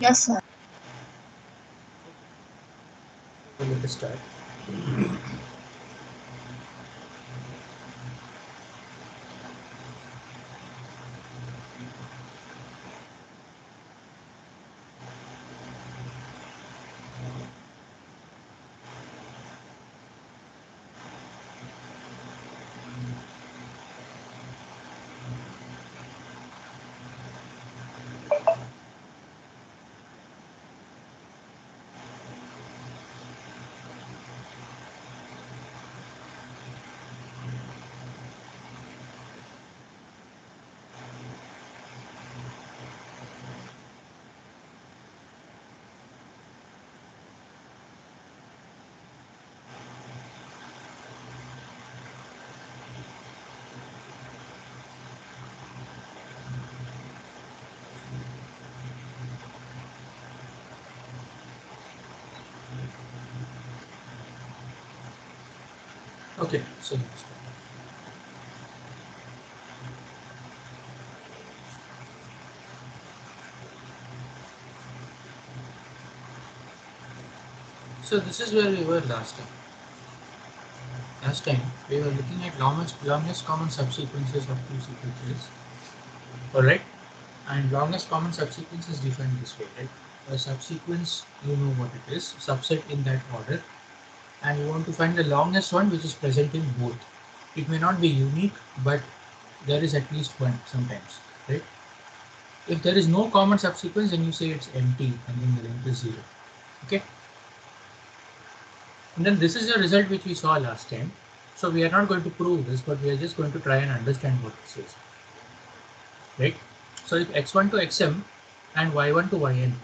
Yes, sir. So let us start. Okay, so let us start. So this is where we were last time. Last time we were looking at longest common subsequences of two sequences. Alright? And longest common subsequence is defined this way, right? A subsequence, you know what it is, subset in that order, and you want to find the longest one which is present in both. It may not be unique, but there is at least one sometimes, right? If there is no common subsequence, then you say it's empty and then the length is 0. Okay? And then this is the result which we saw last time. So we are not going to prove this, but we are just going to try and understand what this is. Right? So if x1 to xm and y1 to yn.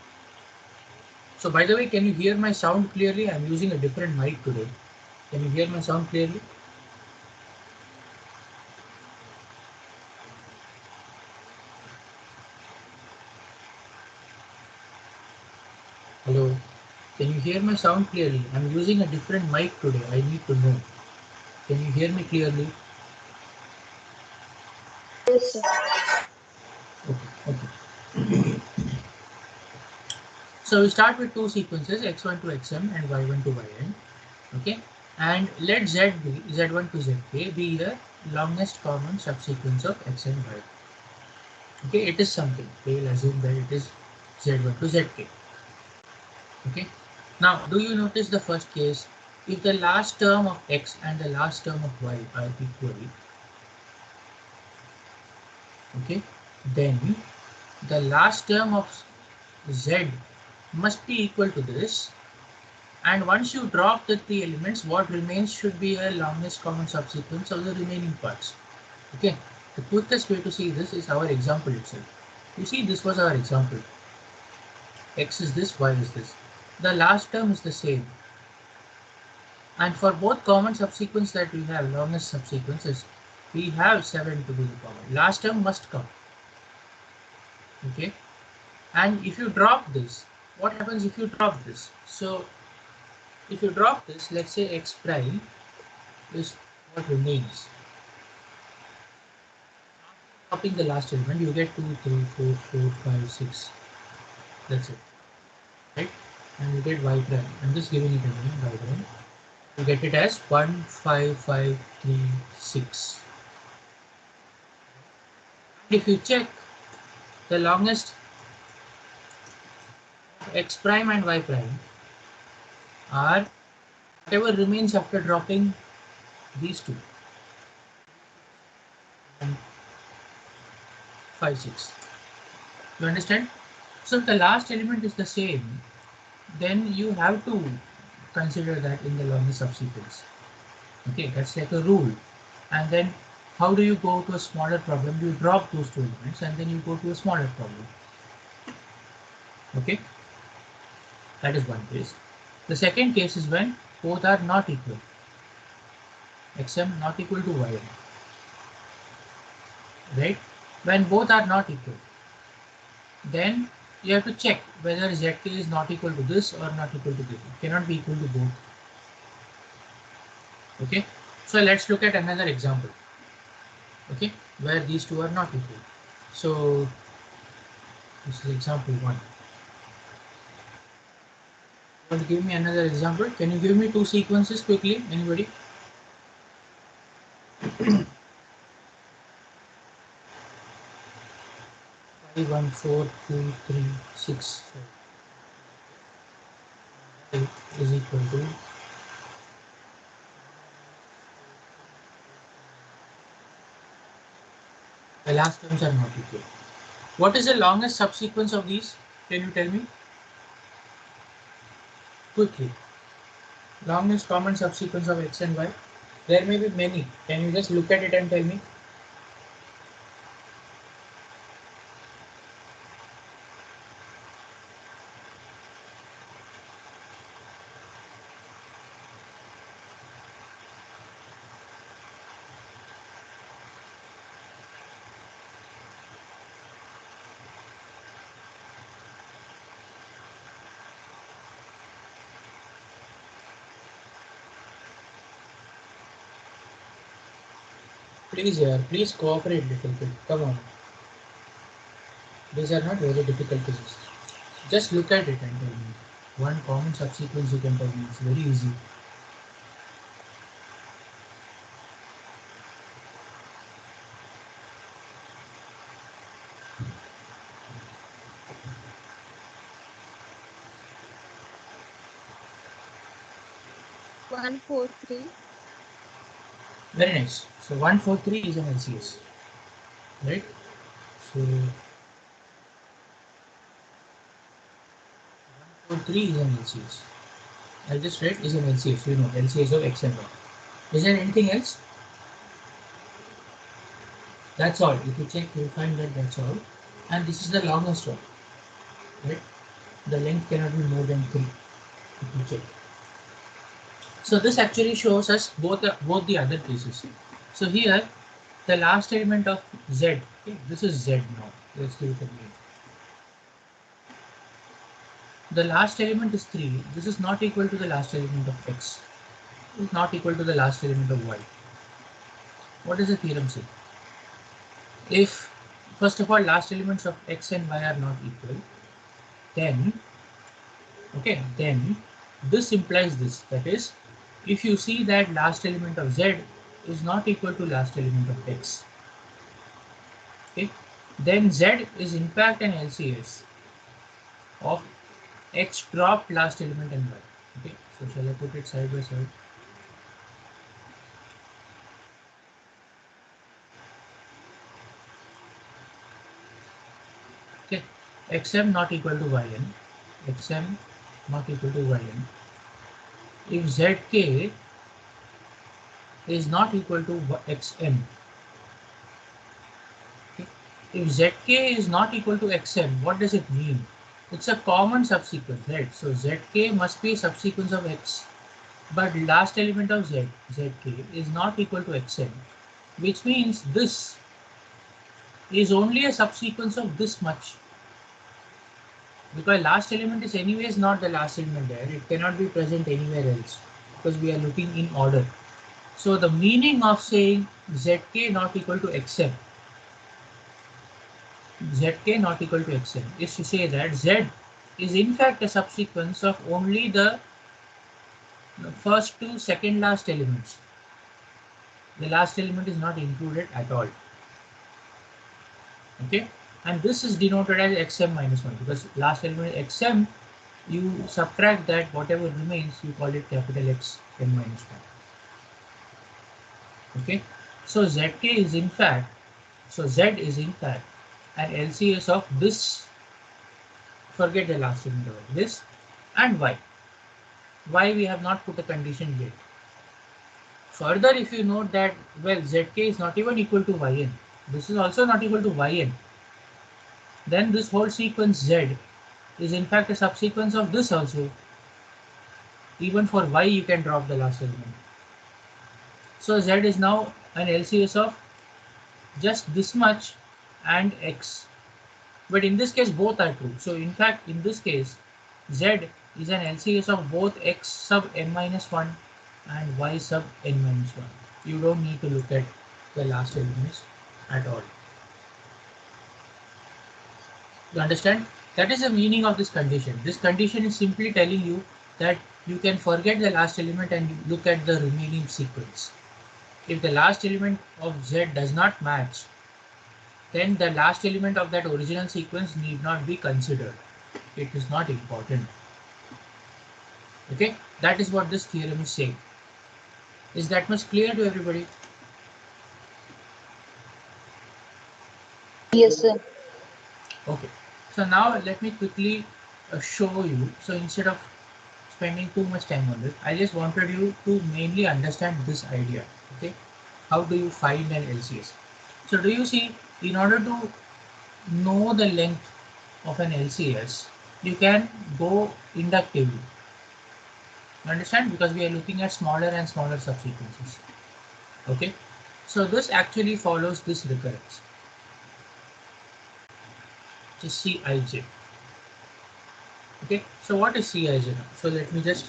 So by the way, can you hear my sound clearly? I'm using a different mic today. Can you hear my sound clearly? Hello? Can you hear my sound clearly? I'm using a different mic today. I need to know. Can you hear me clearly? Yes, sir. Okay, okay. So we start with two sequences, x1 to xm and y1 to yn. Okay, and let z be z1 to zk be the longest common subsequence of x and y. Okay, it is something. We will assume that it is z1 to zk. Okay. Now, do you notice the first case? If the last term of x and the last term of y are equal, okay, then the last term of z must be equal to this. And once you drop the three elements, what remains should be a longest common subsequence of the remaining parts. Okay, the quickest way to see this is our example itself. You see, this was our example. X is this, Y is this. The last term is the same. And for both common subsequence that we have, longest subsequences, we have 7 to be the common. Last term must come. Okay, and if you drop this, what happens if you drop this? So if you drop this, let's say x prime is what remains. Dropping the last element, you get 2, 3, 4, 4, 5, 6. That's it, right? And you get y prime. I'm just giving it a name, y prime. You get it as 1, 5, 5, 3, 6. If you check the longest x prime and y prime are whatever remains after dropping these two. And 5, 6. You understand? So if the last element is the same, then you have to consider that in the longest subsequence. Okay, that's like a rule. And then how do you go to a smaller problem? You drop those two elements and then you go to a smaller problem. Okay, that is one case. The second case is when both are not equal. Xm not equal to yn. Right? When both are not equal, then you have to check whether zk is not equal to this or not equal to this. It cannot be equal to both. Okay, so let's look at another example. Okay, where these two are not equal. So this is example 1. Want to give me another example? Can you give me two sequences quickly? Anybody? 5, 1, 4, 2, 3, 6, 7 is equal to the last terms are not equal. What is the longest subsequence of these? Can you tell me quickly? Longest common subsequence of x and y? There may be many. Can you just look at it and tell me? Please, please cooperate a little bit. Come on. These are not very difficult cases. Just look at it and tell me. One common subsequence you can tell me. It's very easy. One, four, three. Very nice. So 143 is an LCS, right? So 143 is an LCS. I just read is an LCS. You know, LCS of x and y. Is there anything else? That's all. If you check, you'll find that that's all. And this is the longest one, right? The length cannot be more than 3. If you check. So this actually shows us both the other cases. So here, the last element of z. Okay, this is z now. Let's give it a name. The last element is 3. This is not equal to the last element of x. Is not equal to the last element of y. What does the theorem say? If, first of all, last elements of x and y are not equal, then, okay, then this implies this. That is, if you see that last element of z is not equal to last element of x, okay, then z is in fact an LCS of x drop last element and y. Okay, so shall I put it side by side? Okay, xm not equal to yn, xm not equal to yn. If zk is not equal to xm, okay, if zk is not equal to xm, what does it mean? It's a common subsequence, right? So zk must be a subsequence of x, but last element of zk is not equal to xm, which means this is only a subsequence of this much, because last element is anyways not the last element there. It cannot be present anywhere else because we are looking in order. So the meaning of saying zk not equal to xm, zk not equal to xm is to say that z is in fact a subsequence of only the first to second last elements. The last element is not included at all. Okay, and this is denoted as xm minus 1 because last element xm, you subtract that, whatever remains you call it capital X m minus 1. Okay, so zk is in fact, so z is in fact an LCS of this, forget the last element of this, and y. Why we have not put a condition yet. Further, if you note that, well, zk is not even equal to yn, this is also not equal to yn, then this whole sequence z is in fact a subsequence of this also. Even for y you can drop the last element. So z is now an LCS of just this much and x. But in this case both are true. So in fact in this case z is an LCS of both x sub n minus 1 and y sub n minus 1. You don't need to look at the last elements at all. You understand? That is the meaning of this condition. This condition is simply telling you that you can forget the last element and look at the remaining sequence. If the last element of Z does not match, then the last element of that original sequence need not be considered. It is not important. Okay, that is what this theorem is saying. Is that much clear to everybody? Yes, sir. Okay, so now let me quickly show you. So instead of spending too much time on this, I just wanted you to mainly understand this idea. Okay, how do you find an LCS? So do you see, in order to know the length of an LCS, you can go inductively. You understand? Because we are looking at smaller and smaller subsequences. Okay, so this actually follows this recurrence. Just Cij. Okay, so what is Cij now? So let me just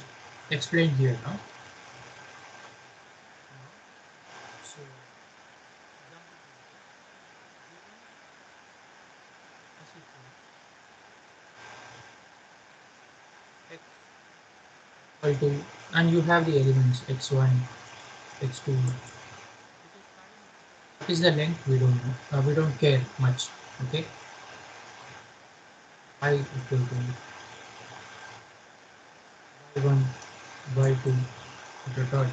explain here now. So equal to, and you have the elements x1, x2. What is the length? We don't know. We don't care much. Okay, I equal to y1, y2, dot.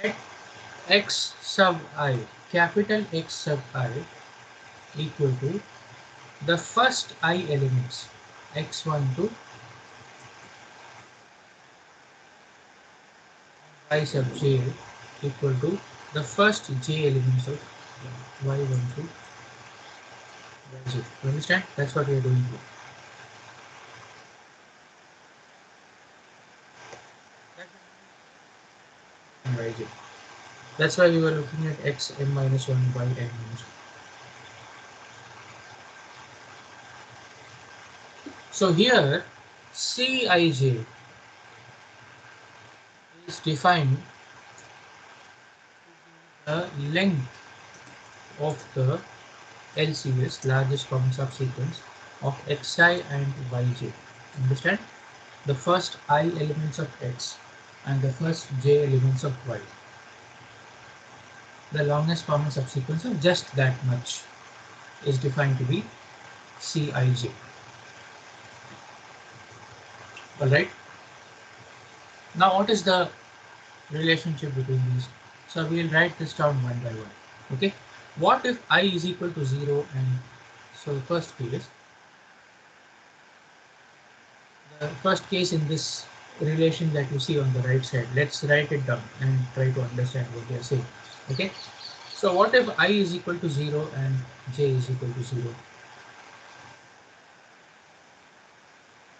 Let x sub I, capital X sub I, equal to the first I elements x1 to y sub j equal to the first j elements of y1 to yj. You understand? That's what we are doing here. And yj. That's why we were looking at x n minus 1 y n minus 1. So here Cij is defined the length of the LCS, largest common subsequence, of xi and yj. Understand? The first I elements of x and the first j elements of y. The longest common subsequence of just that much is defined to be Cij. Alright? Now what is the relationship between these? So we'll write this down one by one. Okay? What if I is equal to 0 and so the first case in this relation that you see on the right side, let's write it down and try to understand what they are saying. Okay? So what if I is equal to 0 and j is equal to 0?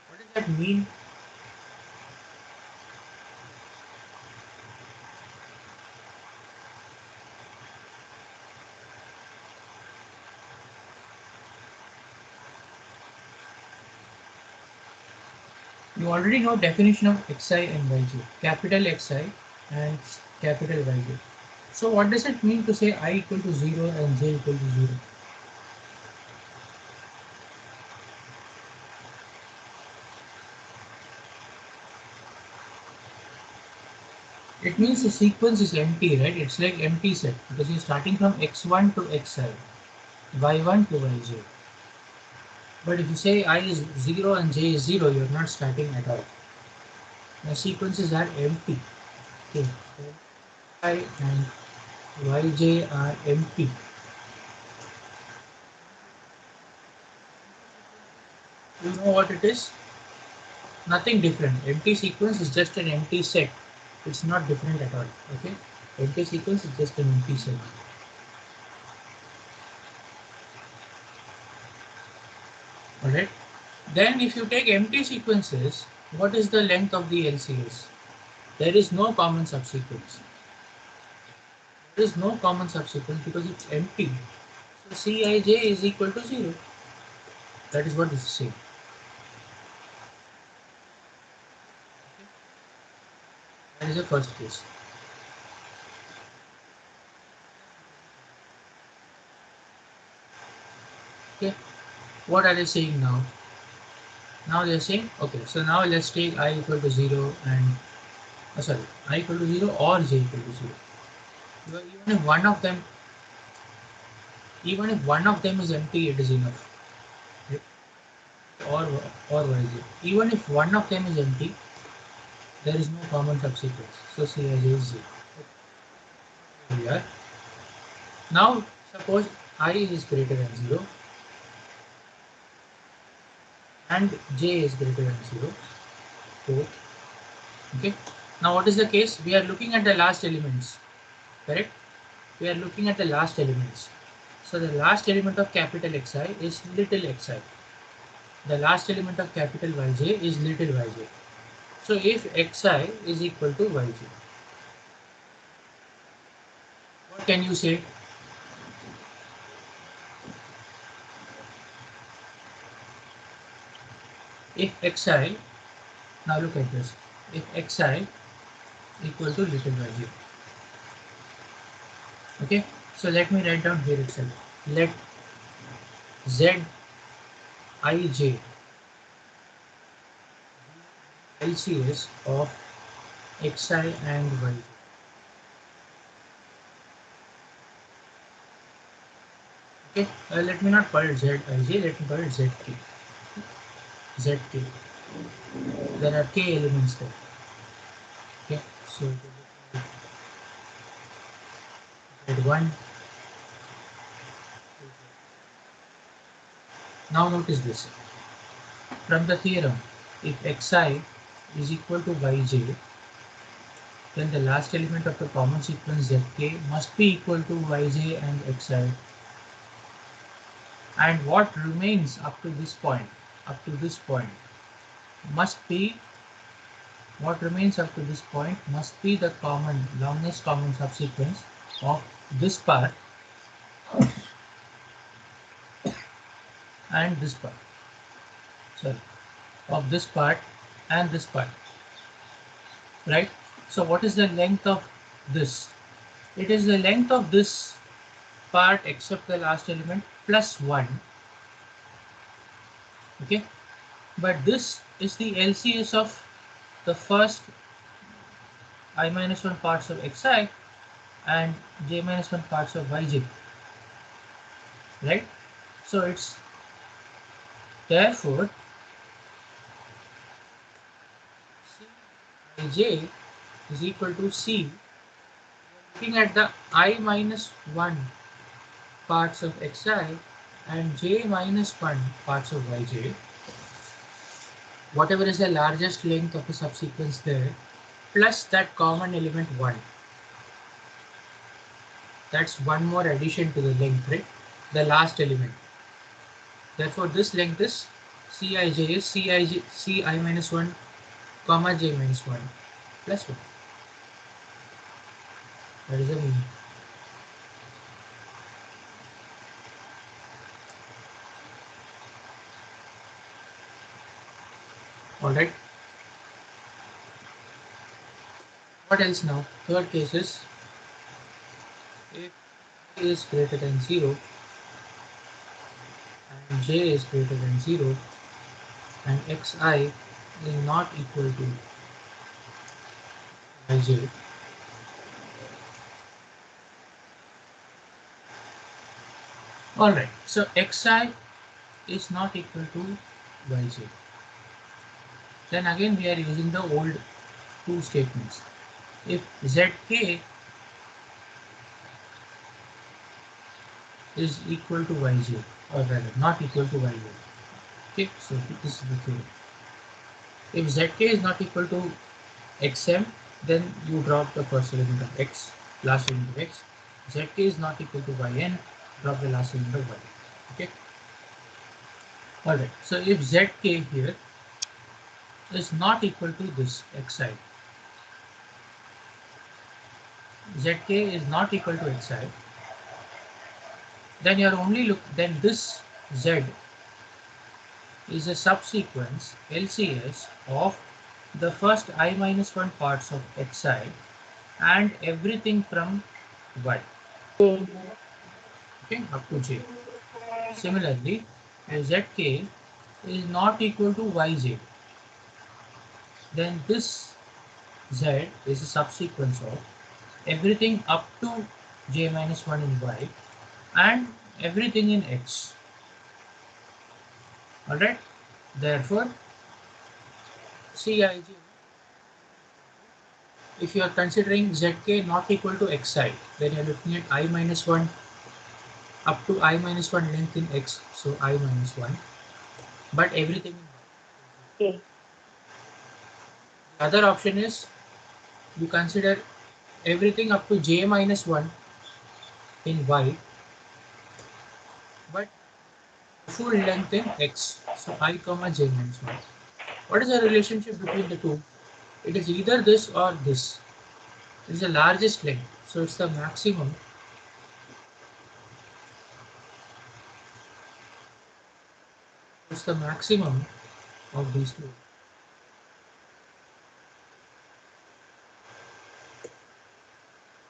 What does that mean? You already know definition of xi and yj, capital Xi and capital Yj. So what does it mean to say I equal to 0 and j equal to 0? It means the sequence is empty, right? It's like empty set because you're starting from x1 to xi, y1 to yj. But if you say I is 0 and j is 0, you're not starting at all. The sequences are empty. Okay. I and yj are empty. You know what it is? Nothing different. Empty sequence is just an empty set. It's not different at all. Okay. Empty sequence is just an empty set. Alright. Then if you take empty sequences, what is the length of the LCS? There is no common subsequence. There is no common subsequence because it's empty. So Cij is equal to 0. That is what this is saying. That is the first case. Okay. What are they saying now? Now they're saying, okay, so now let's take I equal to 0 and I equal to 0 or j equal to 0. Even if one of them is empty, it is enough. Right? Or yj. Even if one of them is empty, there is no common subsequence. So Cij is 0. Here. Now suppose I is greater than 0 and j is greater than 0. Both. Okay. Now what is the case? We are looking at the last elements. Correct? We are looking at the last elements. So the last element of capital Xi is little xi. The last element of capital Yj is little yj. So if Xi is equal to Yj, what can you say? If Xi, now look at this, if Xi equal to little yj. Okay, so let me write down here itself. Let Zij LCS of Xi and Yj. Okay, let me not call it Zij, let me call it Zk. Zk. There are k elements there. Okay, so Z1. Now notice this. From the theorem, if Xi is equal to Yj, then the last element of the common sequence Zk must be equal to Yj and Xi. And what remains up to this point, must be the longest common subsequence of this part and this part. Sorry, of this part and this part. Right? So what is the length of this? It is the length of this part except the last element plus 1. Okay, but this is the LCS of the first I minus 1 parts of Xi and j minus 1 parts of Yj, right? So it's therefore Cij is equal to C. Looking at the I minus 1 parts of Xi and j minus 1 parts of Yj, whatever is the largest length of the subsequence there, plus that common element 1. That's one more addition to the length, right? The last element. Therefore, this length is Cij is Ci minus 1 comma j minus 1 plus 1. That is the meaning. Alright. What else now? Third case is if I is greater than 0 and j is greater than 0 and xi is not equal to ij. Alright, so xi is not equal to yj. Then again we are using the old two statements. If zk is equal to yj, or rather not equal to yj. Okay, so this is the theorem. If zk is not equal to xm, then you drop the first element of x, last element of x. Zk is not equal to yn, drop the last element of y. Okay. Alright, so if zk here is not equal to this xi, zk is not equal to xi, then you are then this z is a subsequence LCS of the first I minus 1 parts of xi and everything from y. Okay, up to j. Similarly, zk is not equal to yz, then this z is a subsequence of everything up to j minus 1 in y and everything in x. Alright, therefore Cij, if you are considering zk not equal to xi, then you are looking at I minus 1 up to I minus 1 length in x, so I minus 1, but everything in y. Okay. The other option is you consider everything up to j minus 1 in y, but full length in x, so I comma j minus 1. What is the relationship between the two? It is either this or this. It is the largest length, so it's the maximum. It's the maximum of these two.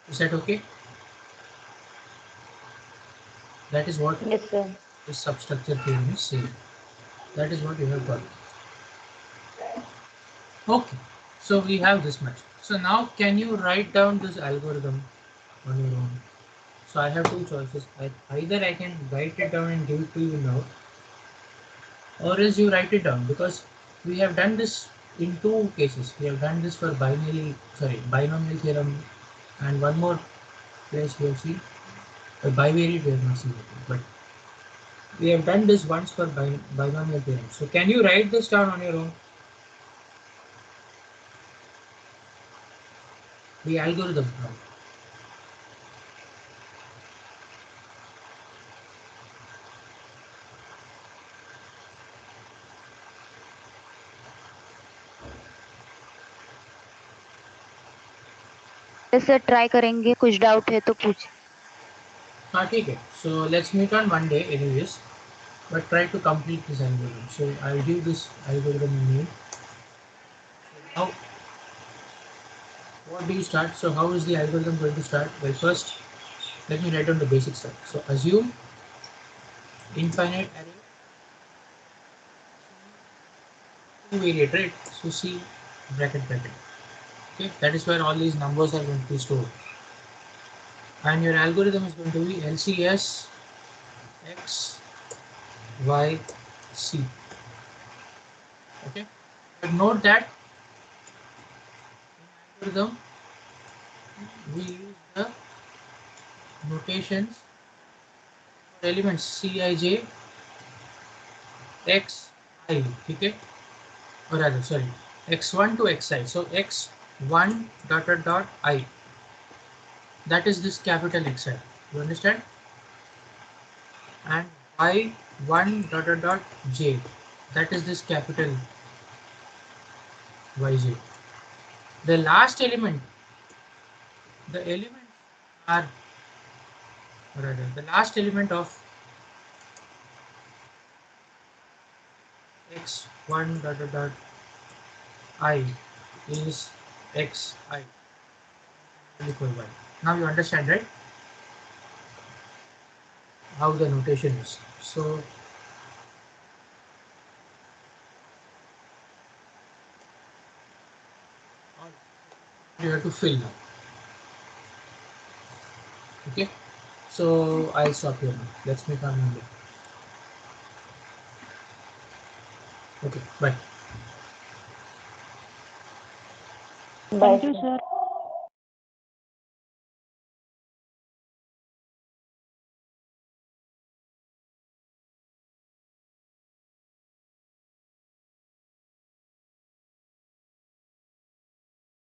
Is that okay? That is what Yes, sir. this substructure theorem is saying. That is what you have got. Okay, so we have this much. So now can you write down this algorithm on your own? So I have two choices. Either I can write it down and give it to you now, or else you write it down, because we have done this in two cases. We have done this for binomial theorem, and one more place we have seen the bivariate we have not seen it, but we have done this once for binomial theorem. So can you write this down on your own? The algorithm now. Sir try करेंगे, कुछ doubt है तो पूछ. हाँ ठीक है. So let's meet on Monday anyways, but try to complete this algorithm. So I'll give this algorithm a name. Now what do you start? So how is the algorithm going to start? Well, first let me write down the basic stuff. So assume infinite array variate, right? So C bracket. Okay, that is where all these numbers are going to be stored. And your algorithm is going to be LCS X Y C. Okay, but note that in algorithm we use the notations for elements Cij Xi. Okay, or rather sorry, x1 to xi. So x1 dot I, that is this capital Xi. You understand? And y1 dot j, that is this capital Yj. The last element, the elements are, or rather, the last element of x1 dot I is xi equal y. Now you understand, right? How the notation is. So you have to fill now. Okay, so I'll stop here now. Let's make our Monday. Okay, bye. Thank you, sir.